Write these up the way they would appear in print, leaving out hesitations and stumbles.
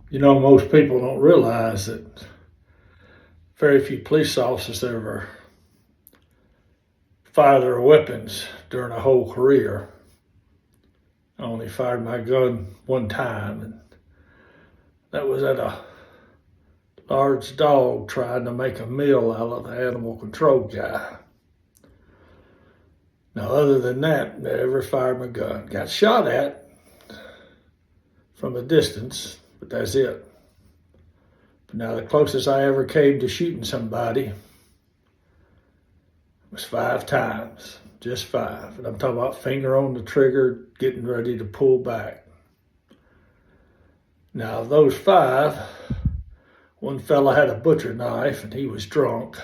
You know, most people don't realize that very few police officers ever fire their weapons during a whole career. I only fired my gun one time, and that was at a large dog trying to make a meal out of the animal control guy. Now, other than that, never fired my gun. Got shot at from a distance, but that's it. But now, the closest I ever came to shooting somebody was 5 times, just 5. And I'm talking about finger on the trigger, getting ready to pull back. Now, of those 5, one fella had a butcher knife and he was drunk.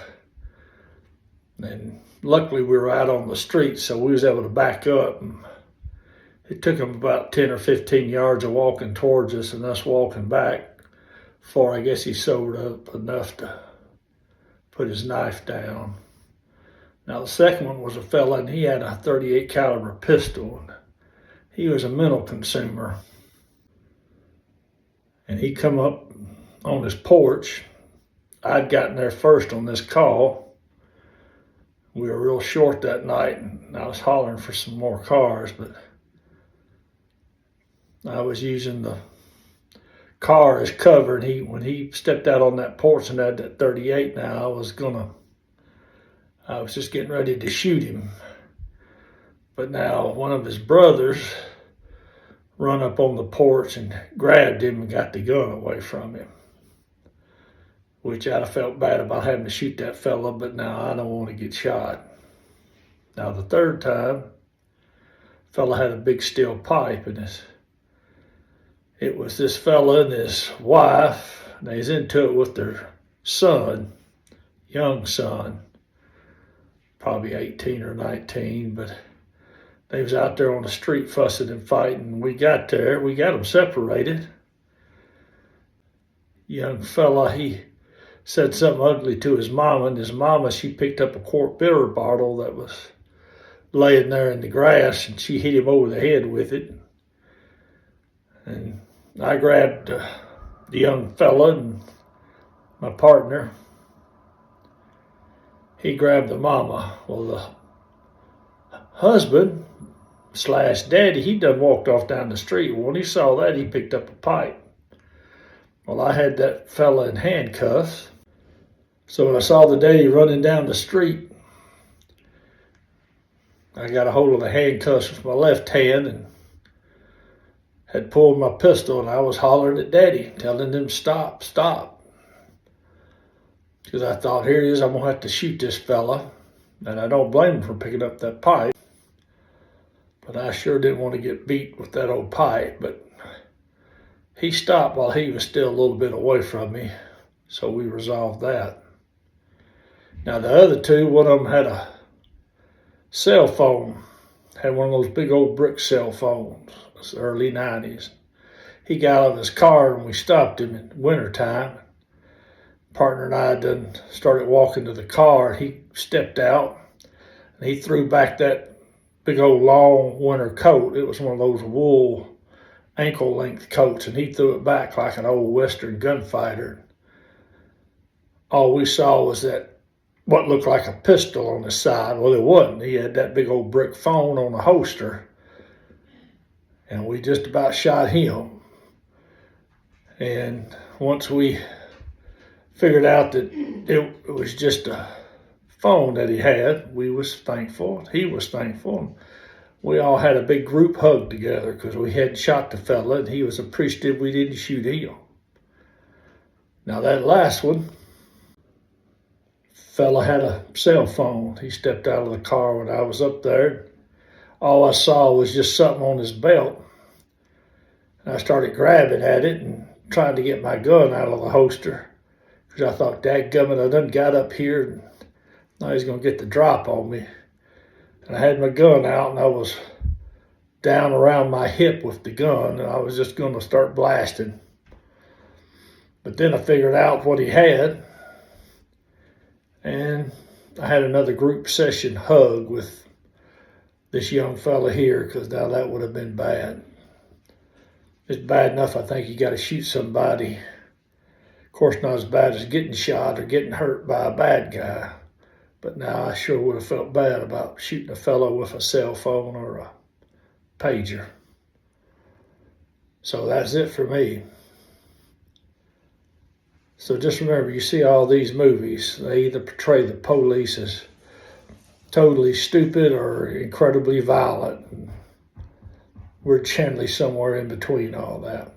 And luckily we were out on the street, so we was able to back up. And it took him about 10 or 15 yards of walking towards us and us walking back before I guess he sobered up enough to put his knife down. Now the second one was a fella and he had a .38 caliber pistol. He was a mental consumer. And he come up on his porch. I'd gotten there first on this call. We were real short that night and I was hollering for some more cars, but I was using the car as cover, and when he stepped out on that porch and had that .38 now, I was just getting ready to shoot him. But now one of his brothers run up on the porch and grabbed him and got the gun away from him, which I'd have felt bad about having to shoot that fella, but now I don't want to get shot. Now the third time, fella had a big steel pipe in his. It was this fella and his wife, and they was into it with their son, young son, probably 18 or 19, but they was out there on the street fussing and fighting. We got there, we got them separated. Young fella, he said something ugly to his mama, and his mama, she picked up a quart bitter bottle that was laying there in the grass, and she hit him over the head with it. And I grabbed the young fella and my partner. He grabbed the mama. Well, the husband / daddy, he done walked off down the street. When he saw that, he picked up a pipe. Well, I had that fella in handcuffs. So when I saw the daddy running down the street, I got a hold of the handcuffs with my left hand and had pulled my pistol, and I was hollering at daddy, telling him stop, stop. Because I thought, here he is, I'm going to have to shoot this fella. And I don't blame him for picking up that pipe. But I sure didn't want to get beat with that old pipe. But he stopped while he was still a little bit away from me. So we resolved that. Now the other two, one of them had a cell phone. Had one of those big old brick cell phones. It was the early 90s. He got out of his car and we stopped him in wintertime. Partner and I done started walking to the car. He stepped out and he threw back that big old long winter coat. It was one of those wool ankle length coats, and he threw it back like an old Western gunfighter. All we saw was that what looked like a pistol on his side. Well, it wasn't. He had that big old brick phone on the holster, and we just about shot him. And once we figured out that it was just a phone that he had, we was thankful. He was thankful. We all had a big group hug together because we hadn't shot the fella, and he was appreciative we didn't shoot him. Now that last one, fella had a cell phone. He stepped out of the car when I was up there. All I saw was just something on his belt. And I started grabbing at it and trying to get my gun out of the holster, because I thought, dadgummit, I done got up here and now he's going to get the drop on me. And I had my gun out and I was down around my hip with the gun, and I was just going to start blasting. But then I figured out what he had, and I had another group session hug with this young fella here, because now that would have been bad. It's bad enough I think you got to shoot somebody. Of course, not as bad as getting shot or getting hurt by a bad guy. But now I sure would have felt bad about shooting a fellow with a cell phone or a pager. So that's it for me. So just remember, you see all these movies, they either portray the police as totally stupid or incredibly violent. We're generally somewhere in between all that.